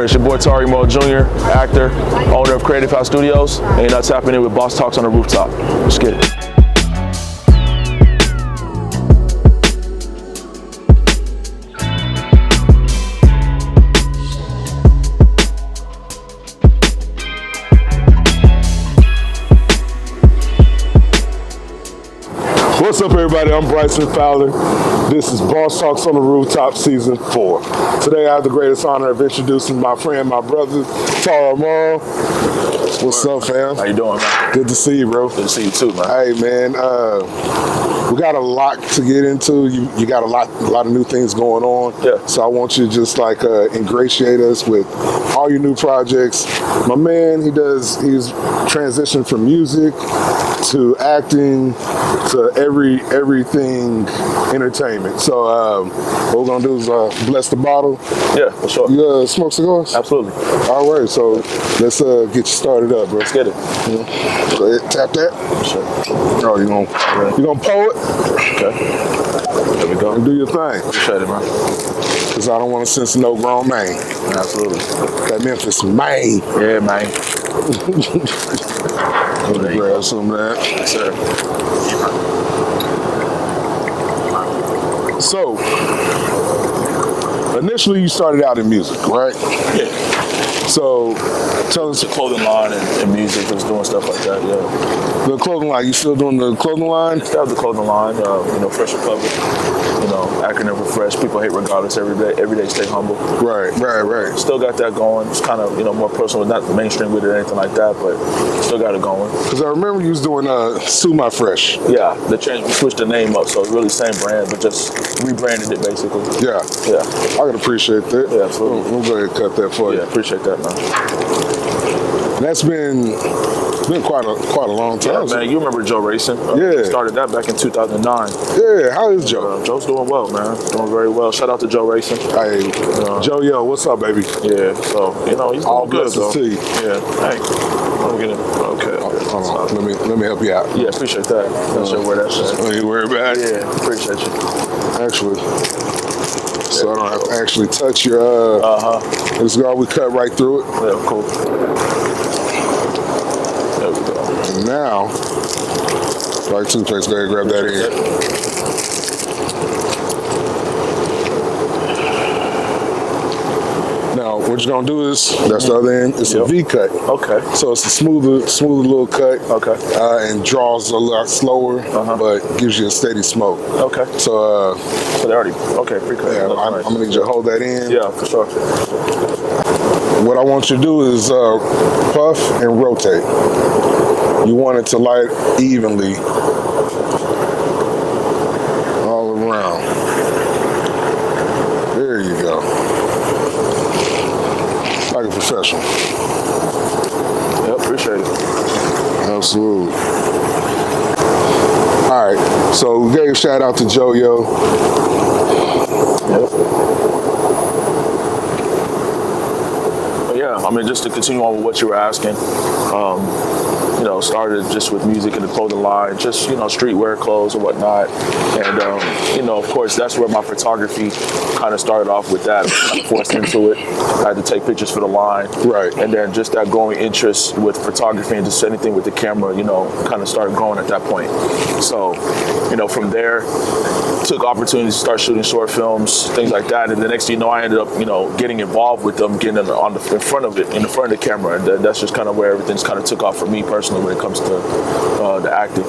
It's your boy Tari Omoro Jr., actor, owner of Creative House Studios, and you're now tapping in with Boss Talks on the Rooftop. Let's get it. What's up, everybody? I'm Bryson Fowler. This is Boss Talks on the Rooftop Season 4. Today I have the greatest honor of introducing my friend, my brother, Tari Omoro. What's up, fam? How you doing, man? Good to see you, bro. Good to see you too, man. Hey, man. We got a lot to get into. You got a lot of new things going on. Yeah. So I want you to just ingratiate us with all your new projects. My man, he's transitioned from music to acting to everything entertainment. So what we're gonna do is bless the bottle. Yeah, for sure. You smoke cigars? Absolutely. All right, so let's get you started up, bro. Let's get it. Go ahead, tap that. Sure. Oh, you gonna pull it? Okay. There we go. And do your thing. Appreciate it, man. Cause I don't want to censor no grown man. Absolutely. That Memphis man. Yeah, man. Let me grab some of that. Yes, sir. So, initially you started out in music, right? Yeah. So, tell us The clothing line and music, just doing stuff like that, yeah. the clothing line. You still doing the clothing line? Still have the clothing line, Fresh Republic, acronym for Fresh. People hate regardless every day, stay humble. Right. Still got that going. It's kind of, more personal, not mainstream with it or anything like that, but still got it going. Because I remember you was doing Sumi Fresh. Yeah, we switched the name up, so it's really same brand, but just rebranded it basically. Yeah. Yeah. I can appreciate that. Yeah, absolutely. We'll go ahead and cut that for you. Yeah, appreciate that, man. That's been quite a long time. Yeah, man, you remember Joe Racing? Yeah. Started that back in 2009. Yeah, how is Joe? Joe's doing well, man. Doing very well. Shout out to Joe Racing. Hey, Joe, yo, what's up, baby? Yeah, so, he's All doing good, though. blessings to you. Yeah, hey, I'm getting it. Okay. Hold on, let me help you out. Yeah, appreciate that. That's your word, that's Don't you worry about it. Yeah, appreciate you. Actually, so I don't have to actually touch your, this cigar, we cut right through it. Yeah, cool. There we go. And now, like toothpaste, go ahead and grab that in. Now, what you're gonna do is, that's the other end, it's a V cut. Okay. So it's a smoother little cut. Okay. And draws a lot slower, but gives you a steady smoke. Okay. So, So they already, pre-cut. yeah, I'm gonna need you to hold that in. Yeah, for sure. What I want you to do is puff and rotate. You want it to light evenly all around. There you go. Like a professional. Yep, appreciate it. Absolutely. All right, so we gave a shout out to Joe-Yo. Yep. Yeah, just to continue on with what you were asking, started just with music and the clothing line, just, streetwear clothes and whatnot. And, of course, that's where my photography kind of started off with that. I was kind of forced into it. I had to take pictures for the line. Right. And then just that growing interest with photography and just anything with the camera, kind of started growing at that point. So, from there, took opportunities to start shooting short films, things like that. And the next thing you know, I ended up, getting involved with them, getting in front of the camera. And that's just kind of where everything's kind of took off for me personally when it comes to the acting.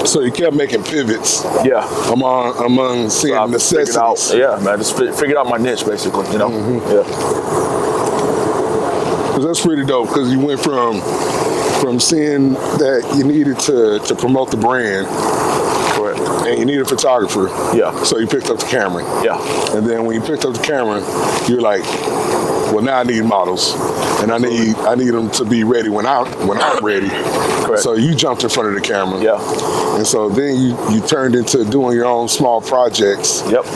So you kept making pivots. Yeah. Among seeing So necessities. yeah, man, just figured out my niche basically, Yeah. Because that's pretty dope, because you went from seeing that you needed to promote the brand. Correct. And you need a photographer. Yeah. So you picked up the camera. Yeah. And then when you picked up the camera, you're like, well, now I need models, and I need them to be ready when I'm ready. Correct. So you jumped in front of the camera. Yeah. And so then you turned into doing your own small projects. Yep.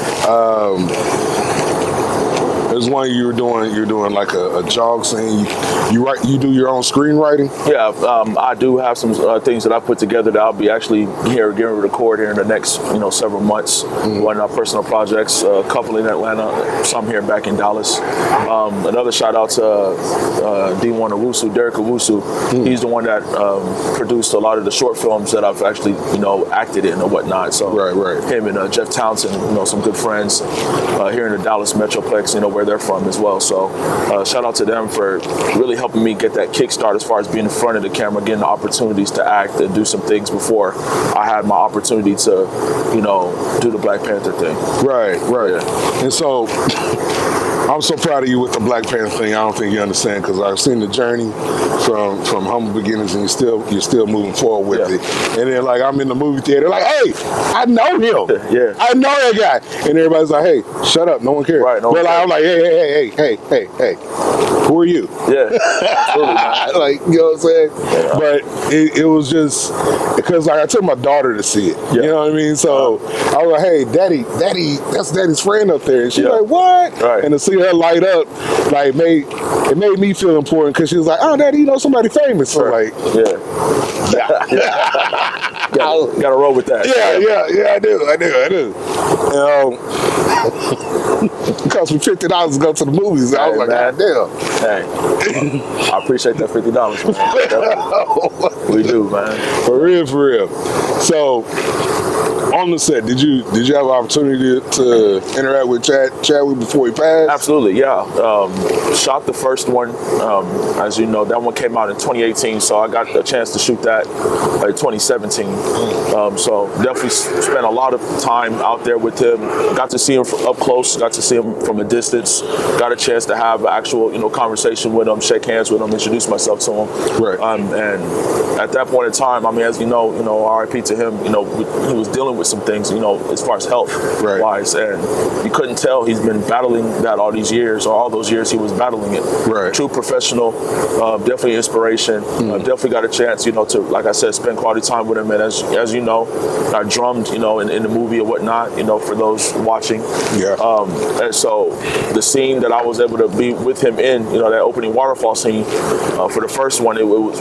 There's one you're doing like a jog scene. You do your own screenwriting? Yeah, I do have some things that I put together that I'll be actually getting to record here in the next several months. One of our personal projects, a couple in Atlanta, some here back in Dallas. Another shout out to D1 Owusu, Derek Owusu. He's the one that produced a lot of the short films that I've actually acted in or whatnot. So right. Him and Jeff Townsend, some good friends here in the Dallas Metroplex, where they're from as well. So shout out to them for really helping me get that kickstart as far as being in front of the camera, getting the opportunities to act and do some things before I had my opportunity to, do the Black Panther thing. Right. Yeah. And so I'm so proud of you with the Black Panther thing. I don't think you understand, because I've seen the journey from humble beginnings, and you're still moving forward with it. And then like I'm in the movie theater, like, hey, I know him. Yeah. I know that guy. And everybody's like, hey, shut up, no one cares. Right. No but one like, I'm like, hey, who are you? Yeah. Absolutely, man. Like, you know what I'm saying? Yeah. But it was just because like I took my daughter to see it. Yeah. You know what I mean? So I was like, hey, daddy, that's daddy's friend up there. And she's like, what? Right. And to see her light up, like it made me feel important, because she was like, oh, daddy, somebody famous. So like, gotta roll with that. yeah, I do. It cost me $50 to go to the movies. I was like, man. God damn. Hey, I appreciate that $50, man. We do, man. For real. So, on the set, did you have an opportunity to interact with Chadwick before he passed? Absolutely, yeah. Shot the first one, as you know, that one came out in 2018, so I got a chance to shoot that in 2017. So definitely spent a lot of time out there with him. Got to see him up close, got to see him from a distance, got a chance to have an actual, conversation with him, shake hands with him, introduce myself to him. Right. And at that point in time, I mean, as you know, RIP to him, he was dealing with some things, as far as health wise, and you couldn't tell he's been battling that all these years, or all those years he was battling it. Right. True professional, definitely inspiration. Definitely got a chance, to, like I said, spend quality time with him. And as you know, I drummed, in the movie or whatnot, for those watching. Yeah. And so the scene that I was able to be with him in, that opening waterfall scene for the first one, it was,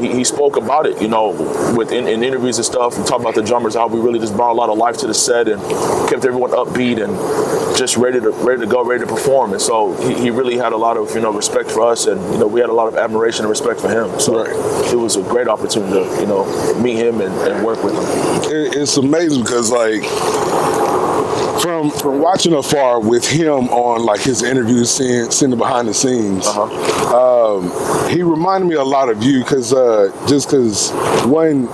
he spoke about it, in interviews and stuff, and talked about the drummers, how we really just brought a lot of life to the set and kept everyone upbeat and just ready to go, ready to perform. And so he really had a lot of respect for us, and we had a lot of admiration and respect for him. So it was a great opportunity to meet him and work with him. It's amazing, because like from watching afar with him on like his interviews, seeing the behind the scenes, he reminded me a lot of you, because one,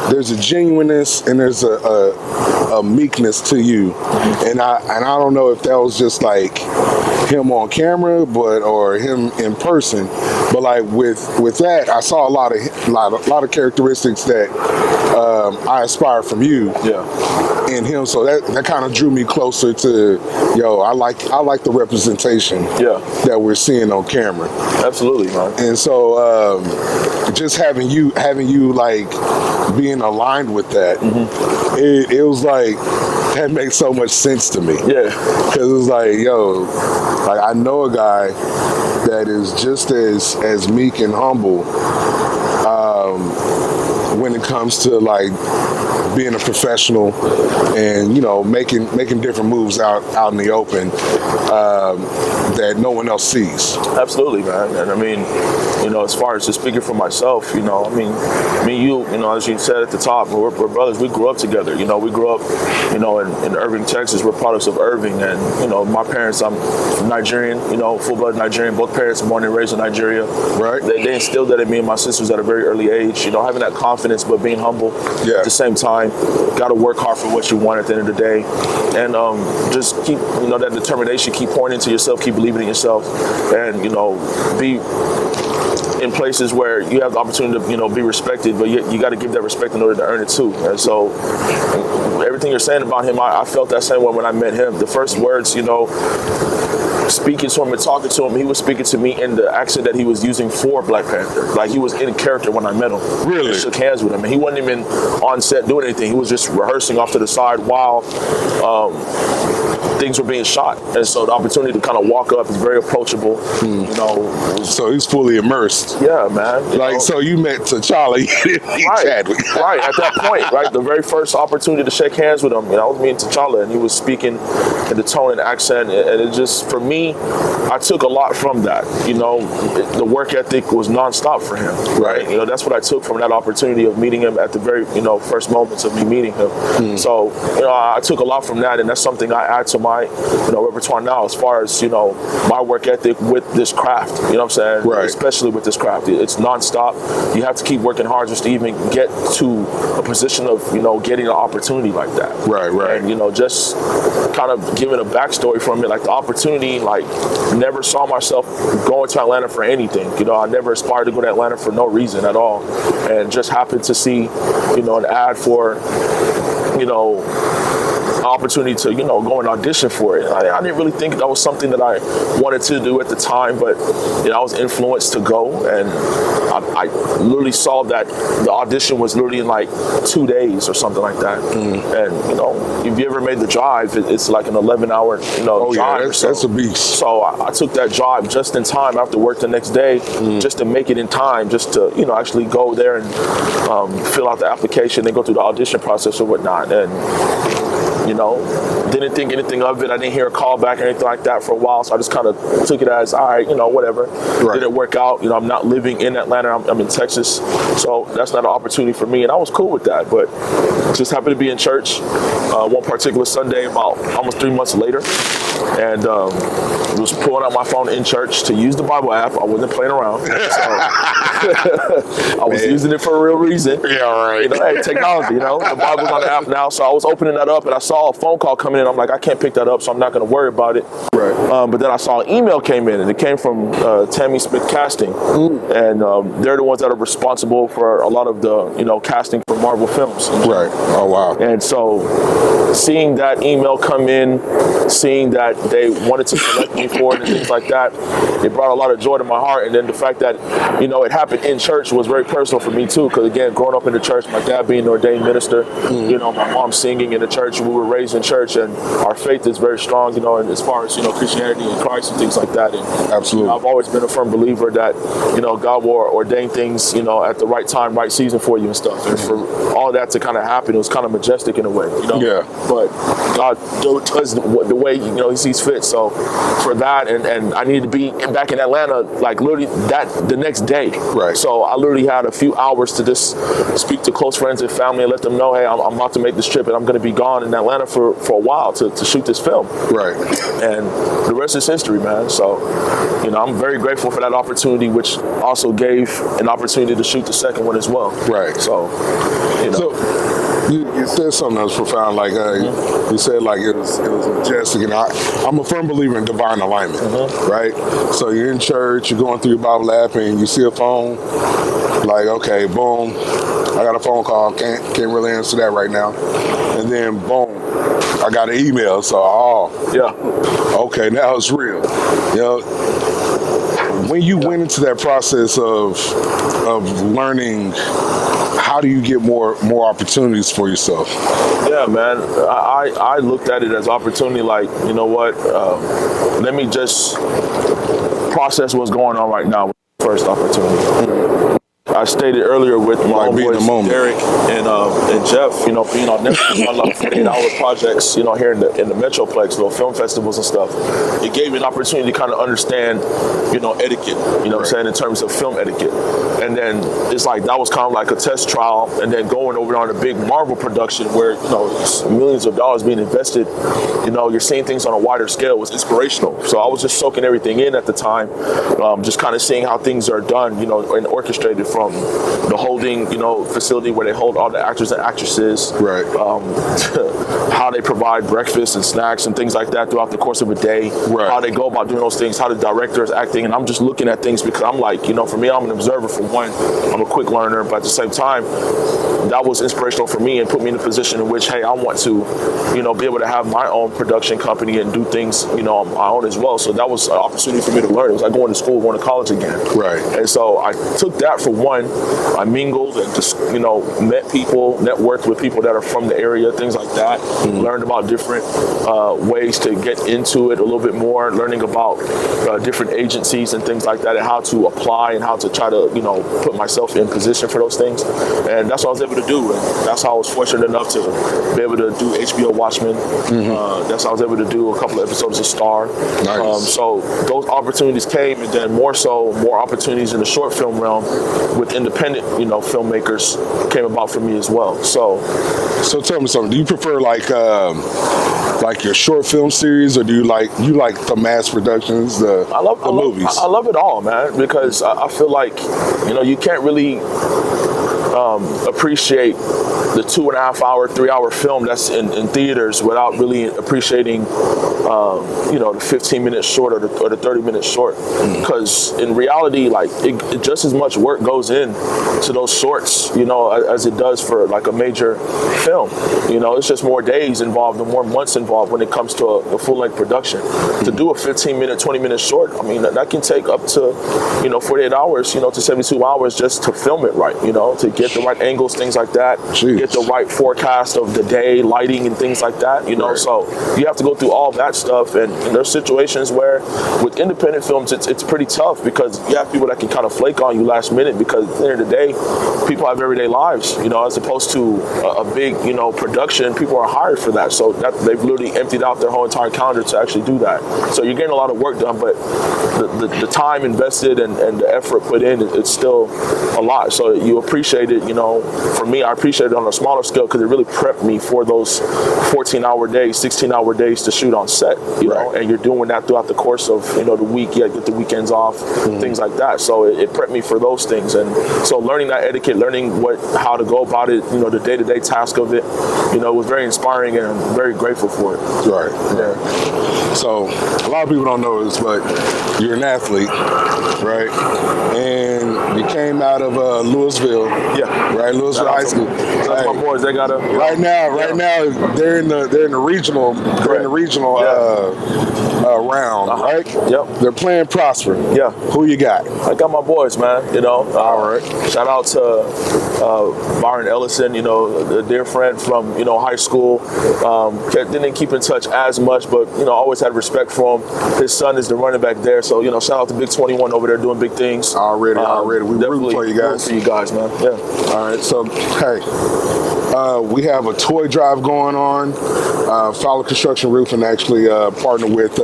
there's a genuineness and there's a meekness to you, and I don't know if that was just like him on camera, or him in person, but like with that, I saw a lot of characteristics that I aspire from you. Yeah. In him, so that kind of drew me closer to, I like the representation that we're seeing on camera. Absolutely, man. And so just having you like being aligned with that, it was like, that makes so much sense to me. Yeah. Because it's like, like I know a guy that is just as meek and humble when it comes to like being a professional and making different moves out in the open that no one else sees. Absolutely, man. And I mean, as far as just speaking for myself, I mean, you, as you said at the top, we're brothers. We grew up together. We grew up, in Irving, Texas. We're products of Irving, and my parents, I'm Nigerian, full-blood Nigerian. Both parents born and raised in Nigeria. Right. They instilled that in me and my sisters at a very early age. Having that confidence, but being humble at the same time. Got to work hard for what you want at the end of the day, and just keep that determination. Keep pouring into yourself. Keep believing in yourself, and be in places where you have the opportunity to be respected, but you got to give that respect in order to earn it too. And so everything you're saying about him, I felt that same way when I met him. The first words, speaking to him and talking to him, he was speaking to me in the accent that he was using for Black Panther. Like he was in character when I met him. Really? I shook hands with him, and he wasn't even on set doing anything. He was just rehearsing off to the side while things were being shot. And so the opportunity to kind of walk up is very approachable. You know, So he's fully immersed. yeah, man. Like, so you met T'Challa, you didn't meet Chadwick. Right, at that point, right? The very first opportunity to shake hands with him, you know, I was meeting T'Challa, and he was speaking in the tone and accent, and it just, for me, I took a lot from that. You know, the work ethic was nonstop for him, right? You know, that's what I took from that opportunity of meeting him at the very, you know, first moments of me meeting him. So, you know, I took a lot from that, and that's something I add to my, you know, repertoire now as far as, you know, my work ethic with this craft. You know what I'm saying? Right. Especially with this craft, it's nonstop. You have to keep working hard just to even get to a position of, you know, getting an opportunity like that. Right. And, you know, just kind of giving a backstory from it, like the opportunity, like never saw myself going to Atlanta for anything. You know, I never aspired to go to Atlanta for no reason at all. And just happened to see, you know, an ad for, you know, opportunity to, you know, go and audition for it. I didn't really think that was something that I wanted to do at the time, but, you know, I was influenced to go, and I literally saw that the audition was literally in like 2 days or something like that. And, you know, if you ever made the drive, it's like an 11-hour, you know, drive. Yeah, that's a beast. So I took that drive just in time after work the next day, just to make it in time, just to, you know, actually go there and fill out the application and go through the audition process or whatnot. And, you know, didn't think anything of it. I didn't hear a call back or anything like that for a while, so I just kind of took it as, all right, you know, whatever. Didn't work out. You know, I'm not living in Atlanta. I'm in Texas, so that's not an opportunity for me, and I was cool with that. But just happened to be in church one particular Sunday about almost 3 months later, and was pulling out my phone in church to use the Bible app. I wasn't playing around. So I was using it for a real reason. Yeah, right. You know, hey, technology, you know, the Bible's on the app now, so I was opening that up, and I saw a phone call coming in. I'm like, I can't pick that up, so I'm not going to worry about it. Right. But then I saw an email came in, and it came from Tammy Smith Casting, and they're the ones that are responsible for a lot of the, you know, casting for Marvel films. Right. Oh, wow. And so seeing that email come in, seeing that they wanted to select me for it and things like that, it brought a lot of joy to my heart. And then the fact that, you know, it happened in church was very personal for me too, because again, growing up in the church, my dad being an ordained minister, you know, my mom singing in the church, we were raised in church, and our faith is very strong, you know, and as far as, you know, Christianity and Christ and things like that. And absolutely, you know, I've always been a firm believer that, you know, God will ordain things, you know, at the right time, right season for you and stuff. And for all of that to kind of happen, it was kind of majestic in a way, you know. Yeah. But God does the way, you know, He sees fit. So for that, and I needed to be back in Atlanta, like literally the next day. Right. So I literally had a few hours to just speak to close friends and family and let them know, hey, I'm about to make this trip, and I'm going to be gone in Atlanta for a while to shoot this film. Right. And the rest is history, man. So, you know, I'm very grateful for that opportunity, which also gave an opportunity to shoot the second one as well. Right. So, you know. So you said something that was profound, like you said, like it was majestic, and I'm a firm believer in divine alignment, right? So you're in church, you're going through your Bible app, and you see a phone, like, okay, boom, I got a phone call, can't really answer that right now, and then boom, I got an email, so okay, now it's real, you know. When you went into that process of learning, how do you get more opportunities for yourself? Yeah, man, I looked at it as opportunity, like, you know what, let me just process what's going on right now with the first opportunity. I stated earlier with my homeboys, Derek and Jeff, you know, being on Netflix, on like 48-hour projects, you know, here in the Metroplex, little film festivals and stuff. It gave me an opportunity to kind of understand, you know, etiquette, you know what I'm saying, in terms of film etiquette. And then it's like, that was kind of like a test trial, and then going over on a big Marvel production where, you know, millions of dollars being invested, you know, you're seeing things on a wider scale was inspirational. So I was just soaking everything in at the time, just kind of seeing how things are done, you know, and orchestrated from the holding, you know, facility where they hold all the actors and actresses, right? How they provide breakfast and snacks and things like that throughout the course of a day, right? How they go about doing those things, how the director is acting, and I'm just looking at things because I'm like, you know, for me, I'm an observer for one, I'm a quick learner, but at the same time, that was inspirational for me and put me in a position in which, hey, I want to, you know, be able to have my own production company and do things, you know, on my own as well. So that was an opportunity for me to learn. It was like going to school, going to college again, right? And so I took that for one. fun. I mingled and just, met people, networked with people that are from the area, things like that. Learned about different ways to get into it a little bit more, learning about different agencies and things like that, and how to apply and how to try to, put myself in position for those things. And that's what I was able to do. And that's how I was fortunate enough to be able to do HBO Watchmen. That's how I was able to do a couple of episodes of Star. Nice. So those opportunities came, and then more opportunities in the short film realm with independent, filmmakers came about for me as well. So tell me something. Do you prefer like your short film series, or do you like the mass productions, the movies? I love it all, man, because I feel like, you can't really appreciate the 2.5 hour, 3 hour film that's in theaters without really appreciating, the 15-minute short or the 30-minute short. Because in reality, like it just as much work goes in to those shorts, as it does for like a major film. It's just more days involved and more months involved when it comes to a full-length production. To do a 15-minute, 20-minute short, I mean, that can take up to, 48 hours, to 72 hours just to film it right, to get the right angles, things like that. Jeez. Get the right forecast of the day, lighting and things like that, Right. So you have to go through all that stuff. And there's situations where with independent films, it's pretty tough because you have people that can kind of flake on you last minute, because at the end of the day, people have everyday lives, as opposed to a big, production. People are hired for that. So that they've literally emptied out their whole entire calendar to actually do that. So you're getting a lot of work done, but the time invested and the effort put in, it's still a lot. So you appreciate it, for me, I appreciate it on a smaller scale because it really prepped me for those 14-hour days, 16-hour days to shoot on set, Right. and you're doing that throughout the course of, the week. You get the weekends off, things like that. So it prepped me for those things. And so learning that etiquette, learning how to go about it, the day-to-day task of it, was very inspiring, and I'm very grateful for it. Right. Yeah. So a lot of people don't know this, but you're an athlete, right? And you came out of Louisville. Yeah. Right, Louisville High School. That's my boys. They got Right now, they're in the regional. They're in the regional round, right? Yep. They're playing Prosper. Yeah. Who you got? I got my boys, man. All right. Shout out to Byron Ellison, a dear friend from high school. Didn't keep in touch as much, but always had respect for him. His son is the running back there, so shout out to Big 21 over there doing big things. Already. We Definitely rooting for you guys. Rooting for you guys, man. Yeah. All right. So hey, we have a toy drive going on. Fowler Construction Roofing actually partnered with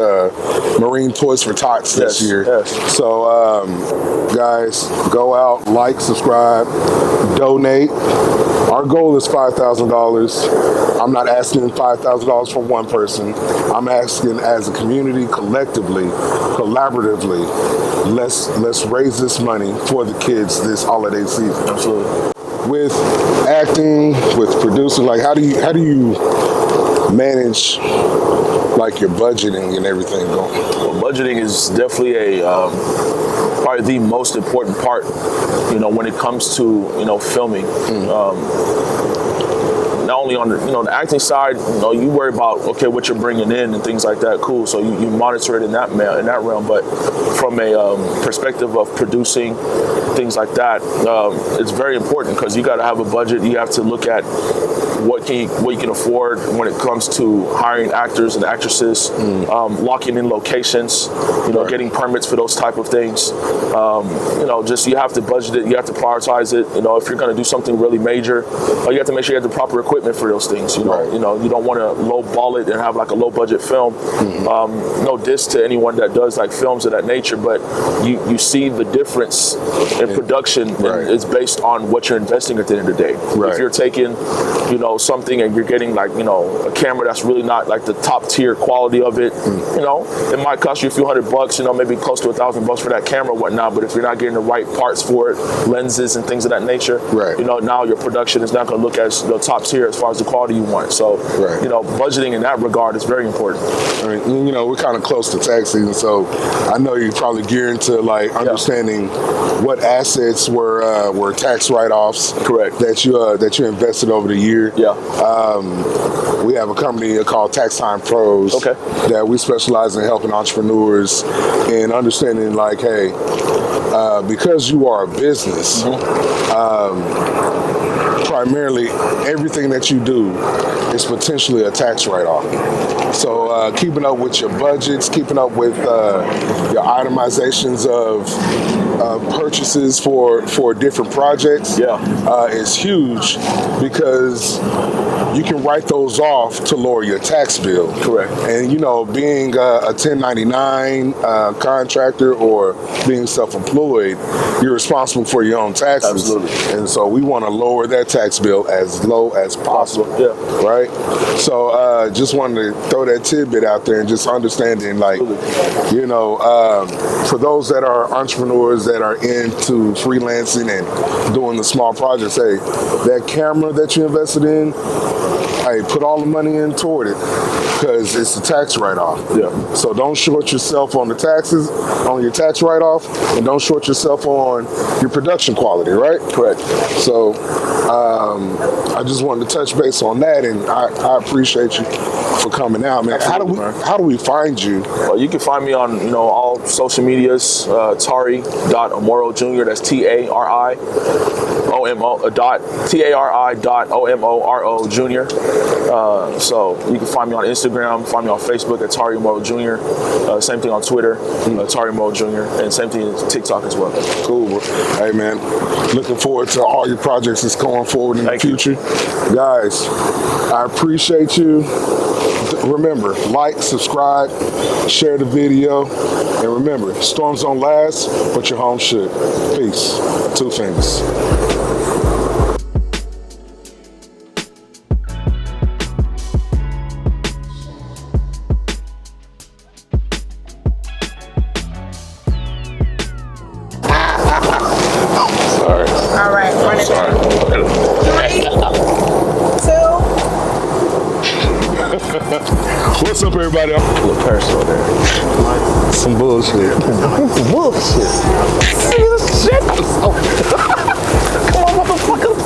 Marine Toys for Tots this year. Yes. So guys, go out, like, subscribe, donate. Our goal is $5,000. I'm not asking $5,000 from one person. I'm asking as a community, collectively, collaboratively, let's raise this money for the kids this holiday season. Absolutely. With acting, with producing, like how do you manage like your budgeting and everything going? Well, budgeting is definitely probably the most important part, when it comes to, filming. Not only on the acting side, you worry about what you're bringing in and things like that. Cool. So you monitor it in that realm. But from a perspective of producing things like that, it's very important because you got to have a budget. You have to look at what you can afford when it comes to hiring actors and actresses, locking in locations, Right. getting permits for those type of things. Just you have to budget it. You have to prioritize it. If you're going to do something really major, you have to make sure you have the proper equipment for those things. Right. You don't want to low-ball it and have like a low-budget film. No diss to anyone that does like films of that nature, but you see the difference in production. Right. And it's based on what you're investing at the end of the day. Right. If you're taking, something and you're getting like, a camera that's really not like the top tier quality of it, it might cost you a few $100, maybe close to $1,000 for that camera or whatnot. But if you're not getting the right parts for it, lenses and things of that nature, Right. Now your production is not going to look as top tier as far as the quality you want. So, Right. budgeting in that regard is very important. I mean, we're kind of close to tax season, so I know you're probably gearing to like understanding what assets were tax write-offs. Correct. That you invested over the year. Yeah. We have a company called Tax Time Pros. Okay. That we specialize in helping entrepreneurs in understanding like, hey, because you are a business, primarily everything that you do is potentially a tax write-off. So keeping up with your budgets, keeping up with your itemizations of purchases for different projects is huge, because you can write those off to lower your tax bill. Correct. And you know, being a 1099 contractor or being self-employed, you're responsible for your own taxes. Absolutely. And so we want to lower that tax bill as low as possible. Yeah. Right? So just wanted to throw that tidbit out there, and just understanding, like, you know, for those that are entrepreneurs that are into freelancing and doing the small projects, hey, that camera that you invested in, hey, put all the money in toward it, because it's a tax write-off. Yeah. So don't short yourself on the taxes, on your tax write-off, and don't short yourself on your production quality, right? Correct. So I just wanted to touch base on that, and I appreciate you for coming out, man. How do we find you? Well, you can find me on, you know, all social medias, Tari.Omoro Jr. That's Tari.Omoro Jr. So you can find me on Instagram, find me on Facebook at Tari Omoro Jr. Same thing on Twitter, Tari Omoro Jr. And same thing on TikTok as well. Cool. Hey, man, looking forward to all your projects that's going forward in the future. Guys, I appreciate you. Remember, like, subscribe, share the video, and remember, storms don't last, but your home should. Peace. Two fingers. Sorry. All right, run it. Sorry. 3, 2. What's up, everybody? Little parasol there. Some bullshit. Bullshit. Come on, motherfuckers.